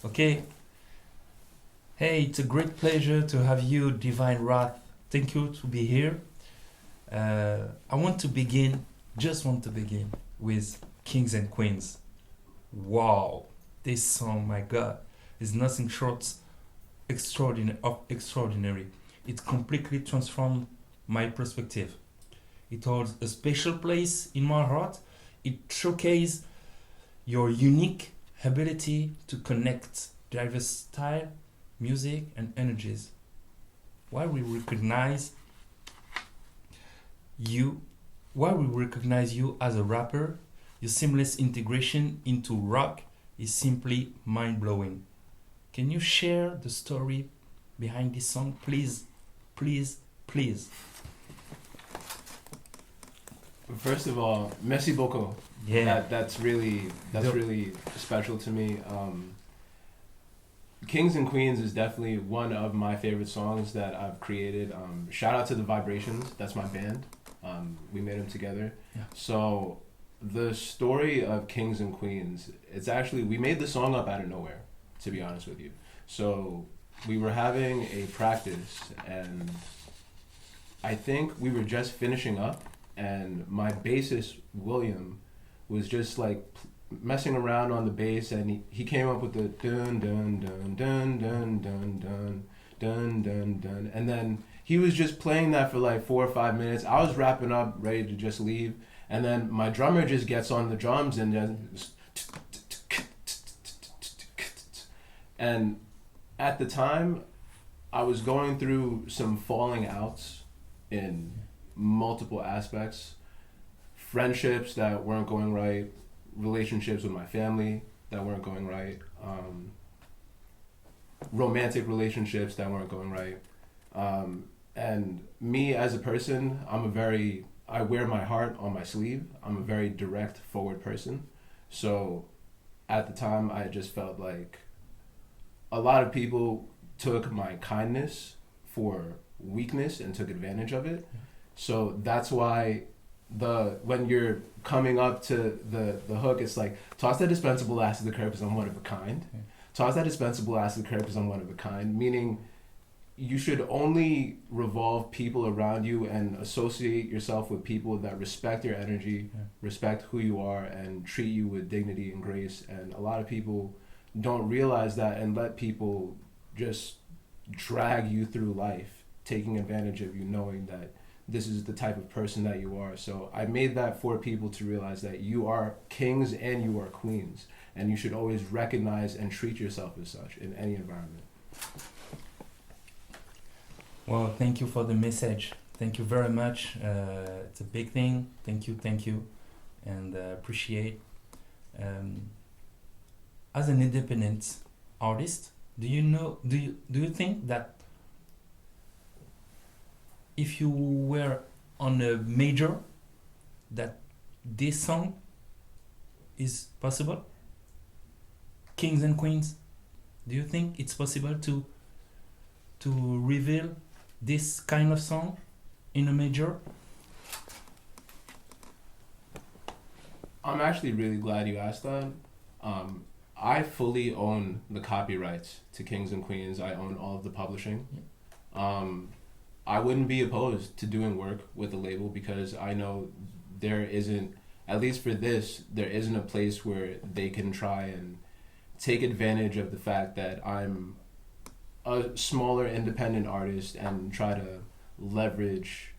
Okay. Hey, it's a great pleasure to have you, Divine Wrath. Thank you to be here. I want to begin, just want to begin with Kings and Queens. Wow, this song, my God, is nothing short extraordinary. It completely transformed my perspective. It holds a special place in my heart. It showcases your unique ability to connect diverse style, music, and energies. While we recognize you, while we recognize you as a rapper, your seamless integration into rock is simply mind-blowing. Can you share the story behind this song, please? Please, please. First of all, merci beaucoup. Yeah. That's really special to me. Kings and Queens is definitely one of my favorite songs that I've created. Shout out to the Vibrations. That's my band. We made them together. Yeah. So the story of Kings and Queens, it's actually, we made the song up out of nowhere, to be honest with you. So we were having a practice and I think we were just finishing up and my bassist, William, was just like messing around on the bass and he came up with the dun dun dun dun dun dun dun dun dun dun and then he was just playing that for like 4 or 5 minutes. I was wrapping up, ready to just leave, and then my drummer just gets on the drums and then and at the time I was going through some falling outs in multiple aspects, friendships that weren't going right, relationships with my family that weren't going right, romantic relationships that weren't going right. And me as a person, I wear my heart on my sleeve. I'm a very direct, forward person. So at the time, I just felt like a lot of people took my kindness for weakness and took advantage of it. So that's why when you're coming up to the hook, it's like, toss that dispensable ass to the curb because I'm one of a kind. Yeah. Toss that dispensable ass to the curb because I'm one of a kind, meaning you should only revolve people around you and associate yourself with people that respect your energy, respect who you are, and treat you with dignity and grace. And a lot of people don't realize that and let people just drag you through life, taking advantage of you, knowing that this is the type of person that you are. So I made that for people to realize that you are kings and you are queens, and you should always recognize and treat yourself as such in any environment. Well, thank you for the message. Thank you very much. It's a big thing. Thank you, and appreciate. As an independent artist, do you think that if you were on a major, that this song is possible? Kings and Queens, do you think it's possible to reveal this kind of song in a major? I'm actually really glad you asked that. I fully own the copyrights to Kings and Queens. I own all of the publishing. I wouldn't be opposed to doing work with a label because I know there isn't, at least for this, there isn't a place where they can try and take advantage of the fact that I'm a smaller independent artist and try to leverage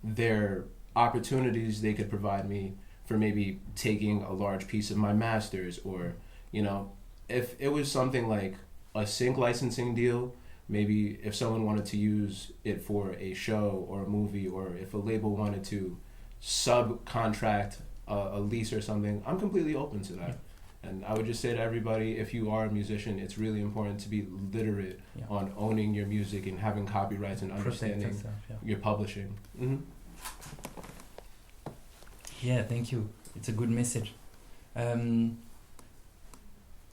their opportunities they could provide me for maybe taking a large piece of my masters, or, you know, if it was something like a sync licensing deal, maybe if someone wanted to use it for a show or a movie, or if a label wanted to subcontract a lease or something, I'm completely open to that. And I would just say to everybody, if you are a musician, it's really important to be literate on owning your music and having copyrights and understanding your publishing. Mm-hmm. Yeah, thank you. It's a good message. I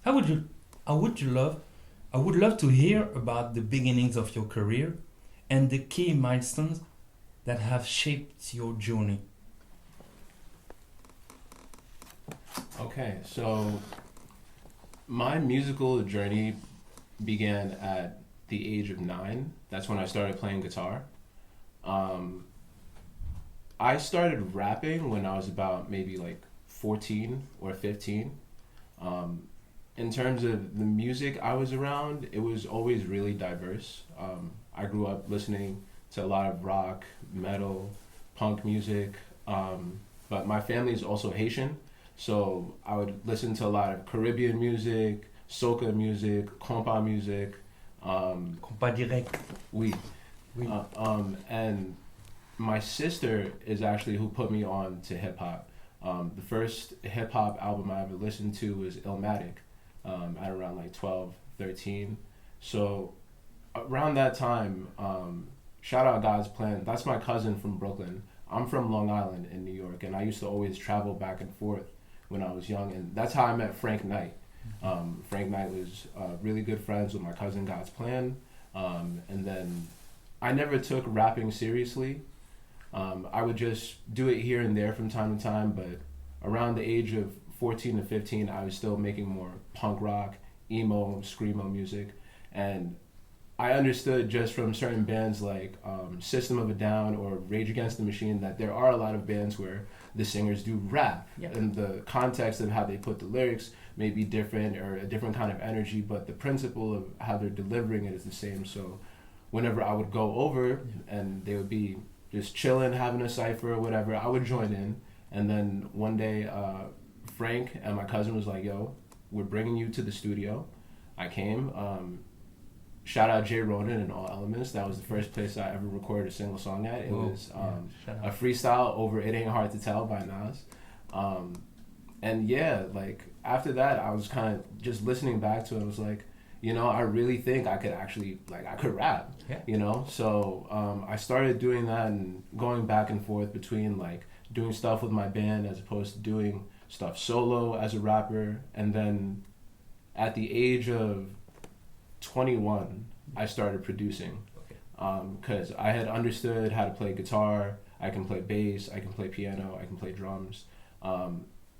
would love to hear about the beginnings of your career and the key milestones that have shaped your journey. Okay, so My musical journey began at the age of 9. That's when I started playing guitar. Um, I started rapping when I was about maybe like 14 or 15. Um, in terms of the music I was around, it was always really diverse. I grew up listening to a lot of rock, metal, punk music, but my family is also Haitian, so I would listen to a lot of Caribbean music, soca music, compa music. Um, Compas direct. we, Oui. and my sister is actually who put me on to hip hop. The first hip hop album I ever listened to was Illmatic, at around like 12, 13. So around that time, shout out God's Plan. That's my cousin from Brooklyn. I'm from Long Island in New York, and I used to always travel back and forth when I was young, and that's how I met Frank Knight. Frank Knight was really good friends with my cousin God's Plan, and then I never took rapping seriously. I would just do it here and there from time to time, but around the age of 14 to 15, I was still making more punk rock, emo, screamo music, and I understood just from certain bands like System of a Down or Rage Against the Machine that there are a lot of bands where the singers do rap, and the context of how they put the lyrics may be different or a different kind of energy, but the principle of how they're delivering it is the same. So whenever I would go over and they would be just chilling, having a cipher or whatever, I would join in. And then one day, Frank and my cousin was like, "Yo, we're bringing you to the studio." I came. Shout out Jay Ronan and All Elements. That was the first place I ever recorded a single song at. It was a freestyle over "It Ain't Hard to Tell" by Nas. And yeah, like after that, I was kind of just listening back to it. I was like, you know, I really think I could actually, like, I could rap, you know? So I started doing that and going back and forth between, like, doing stuff with my band as opposed to doing stuff solo as a rapper. And then at the age of 21, I started producing because I had understood how to play guitar. I can play bass, I can play piano, I can play drums.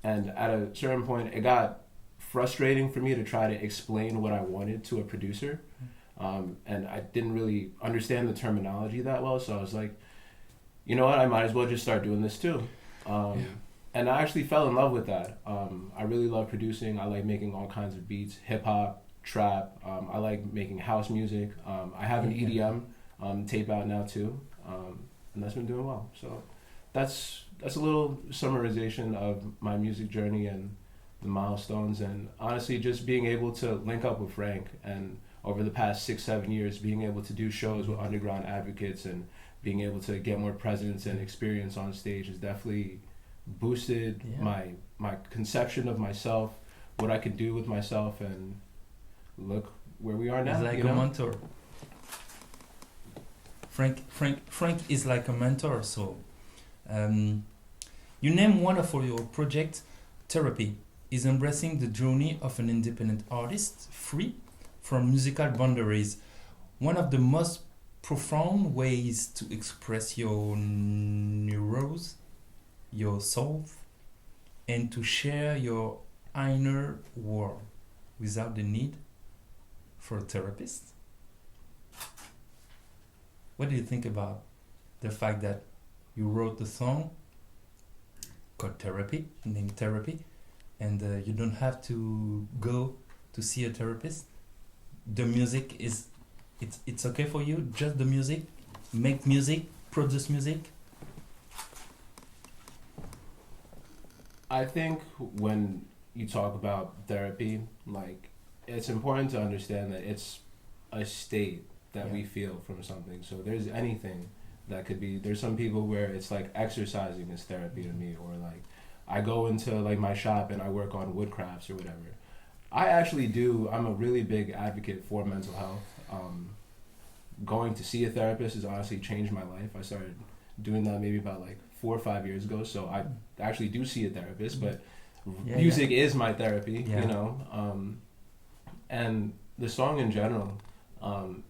And at a certain point, it got frustrating for me to try to explain what I wanted to a producer. And I didn't really understand the terminology that well, so I was like, you know what, I might as well just start doing this too. And I actually fell in love with that. I really love producing. I like making all kinds of beats, hip-hop, trap. I like making house music. I have an EDM tape out now too, and that's been doing well. So that's a little summarization of my music journey and the milestones, and honestly just being able to link up with Frank, and over the past 6-7 years being able to do shows with underground advocates and being able to get more presence and experience on stage has definitely boosted my conception of myself, what I could do with myself, and look where we are now. He's like a mentor. Frank is like a mentor. So you name one of your projects, Therapy is embracing the journey of an independent artist, free from musical boundaries. One of the most profound ways to express your neurose, your soul, and to share your inner world without the need for a therapist. What do you think about the fact that you wrote the song called Therapy, named Therapy, and you don't have to go to see a therapist? The music is, it's okay for you, just the music, make music, produce music? I think when you talk about therapy, like, it's important to understand that it's a state that we feel from something. So there's anything that could be, there's some people where it's like exercising is therapy to me, or like I go into like my shop and I work on wood crafts or whatever. I'm a really big advocate for mental health. Going to see a therapist has honestly changed my life. I started doing that maybe about like 4 or 5 years ago, so I actually do see a therapist, but music is my therapy, you know. And the song in general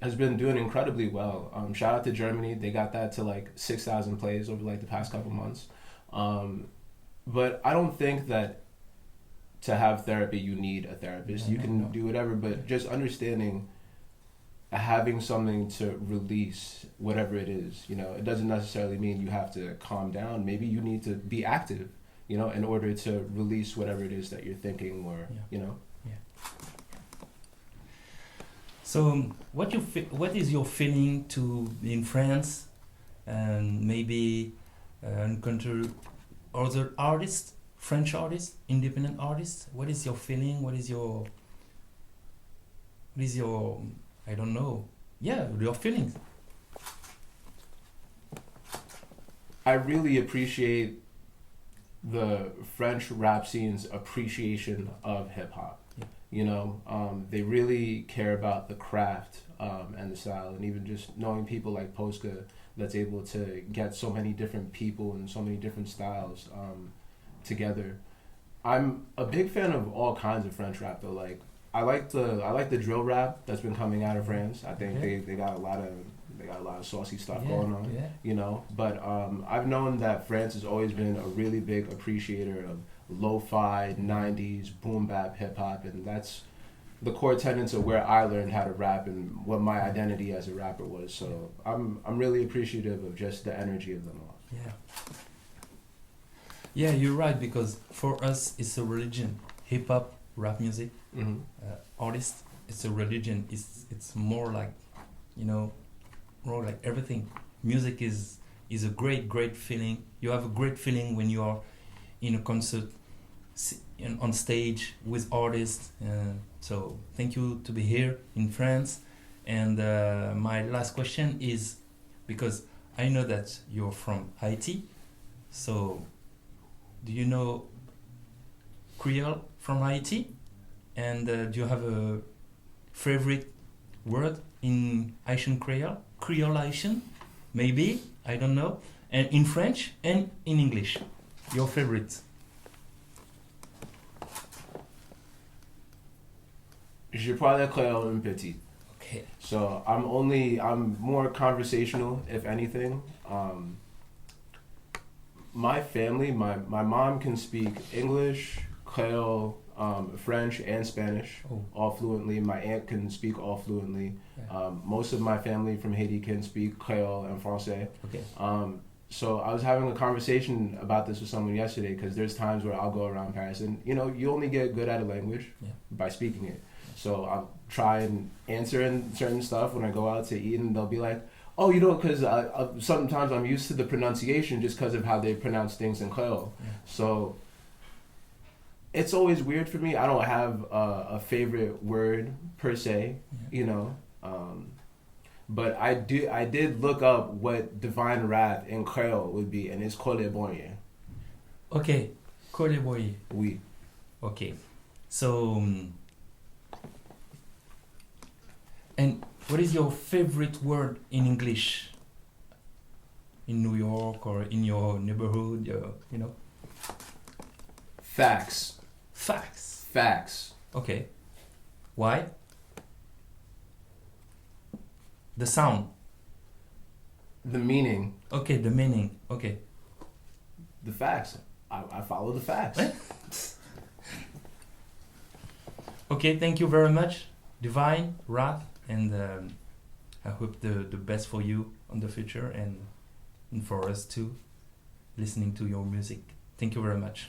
has been doing incredibly well. Shout out to Germany, they got that to like 6,000 plays over like the past couple months. But I don't think that to have therapy, you need a therapist. You can do whatever, but just understanding having something to release whatever it is, you know, it doesn't necessarily mean you have to calm down. Maybe you need to be active, you know, in order to release whatever it is that you're thinking, or you know. So what is your feeling to be in France and maybe encounter other artists, French artists, independent artists? What is your feeling? What is your I don't know. Yeah, your feelings. I really appreciate the French rap scene's appreciation of hip hop. Yeah. You know, they really care about the craft and the style, and even just knowing people like Posca that's able to get so many different people and so many different styles together. I'm a big fan of all kinds of French rap though. Like I like the drill rap that's been coming out of France. I think they got a lot of saucy stuff going on. Yeah. You know, but I've known that France has always been a really big appreciator of lo-fi, 90s, boom bap, hip hop, and that's the core tenets of where I learned how to rap and what my identity as a rapper was. So I'm really appreciative of just the energy of them all. Yeah. Yeah, you're right, because for us it's a religion. Hip hop, rap music, artist, it's a religion. It's more like, you know, more like everything. Music is a great feeling. You have a great feeling when you are in a concert, on stage with artists. So thank you to be here in France. And my last question is, because I know that you're from Haiti, so do you know Creole from Haiti? And do you have a favorite word in Haitian Creole? Creole Haitian? Maybe, I don't know. And in French and in English. Your favorite? Je parle créole un petit. Okay. So I'm more conversational, if anything. My family, my mom can speak English, Creole, French, and Spanish, all fluently. My aunt can speak all fluently. Yeah. Most of my family from Haiti can speak Creole and Francais. Okay. So I was having a conversation about this with someone yesterday, because there's times where I'll go around Paris and, you know, you only get good at a language by speaking it. So I'll try and answer in certain stuff when I go out to eat, and they'll be like, oh, you know, because sometimes I'm used to the pronunciation just because of how they pronounce things in Creole. Yeah. So it's always weird for me. I don't have a favorite word per se, you know. But I did look up what divine wrath in Creole would be, and it's coleboye. Okay, coleboye. Oui. Okay, so and what is your favorite word in English? In New York or in your neighborhood, you know? Facts. Facts. Facts. Okay. Why? The sound. The meaning. Okay, the meaning. Okay. The facts. I follow the facts. Okay, thank you very much, Divine, Wrath, and I hope the best for you on the future, and for us too, listening to your music. Thank you very much.